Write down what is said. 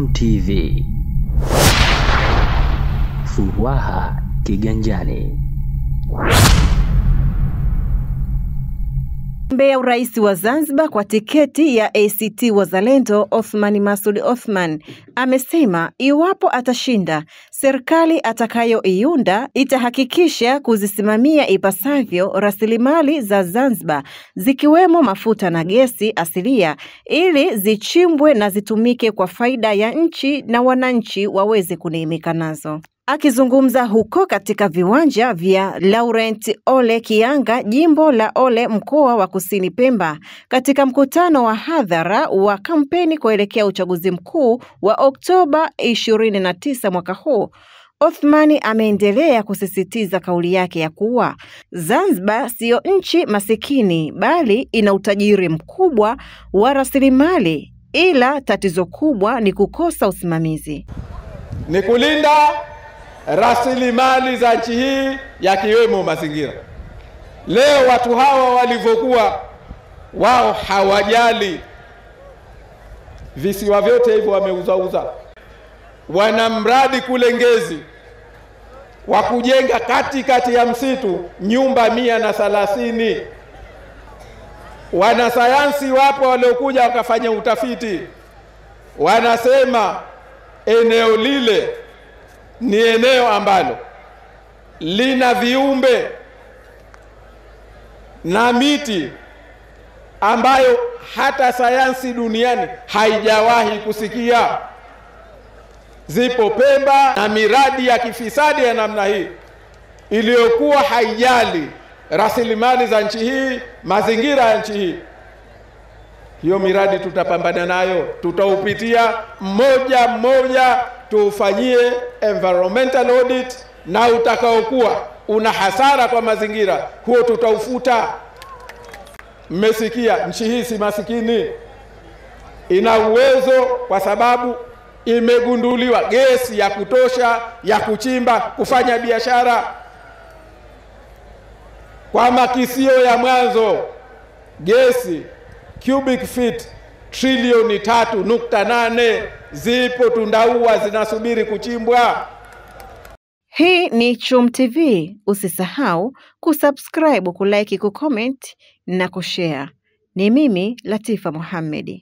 CHUM TV. Furaha kiganjani. Mgombea urais wa Zanzibar kwa tiketi ya ACT Wazalendo Othman Masoud Othman amesema iwapo atashinda, serikali atakayoiunda itahakikisha kuzisimamia ipasavyo rasilimali za Zanzibar zikiwemo mafuta na gesi asilia ili zichimbwe na zitumike kwa faida ya nchi na wananchi waweze kuneemeka nazo. Akizungumza huko katika viwanja vya Laurent Ole Kianga, jimbo la Ole, mkoa wa Kusini Pemba, katika mkutano wa hadhara wa kampeni kuelekea uchaguzi mkuu wa Oktoba 29 mwaka huu, Othman ameendelea kusisitiza kauli yake ya kuwa Zanzibar sio nchi masikini bali ina utajiri mkubwa wa rasilimali, ila tatizo kubwa ni kukosa usimamizi. Ni kulinda rasilimali za nchi hii yakiwemo mazingira. Leo watu hawa walivyokuwa wao hawajali visiwa vyote hivyo, wameuzauza. Wana mradi kule Ngezi wa kujenga katikati ya msitu nyumba 130. Wanasayansi wapo waliokuja wakafanya utafiti, wanasema eneo lile ni eneo ambalo lina viumbe na miti ambayo hata sayansi duniani haijawahi kusikia. Zipo Pemba na miradi ya kifisadi ya namna hii iliyokuwa haijali rasilimali za nchi hii, mazingira ya nchi hii. Hiyo miradi tutapambana nayo, tutaupitia mmoja mmoja, tufanyie environmental audit, na utakaokuwa una hasara kwa mazingira huo tutaufuta. Mmesikia, nchi hii si masikini, ina uwezo kwa sababu imegunduliwa gesi ya kutosha ya kuchimba, kufanya biashara. Kwa makisio ya mwanzo, gesi cubic feet trilioni 3.8 zipo Tundaua zinasubiri kuchimbwa. Hii ni CHUM TV. Usisahau kusubscribe, kulike, kucomment na kushare. Ni mimi Latifa Mohamed.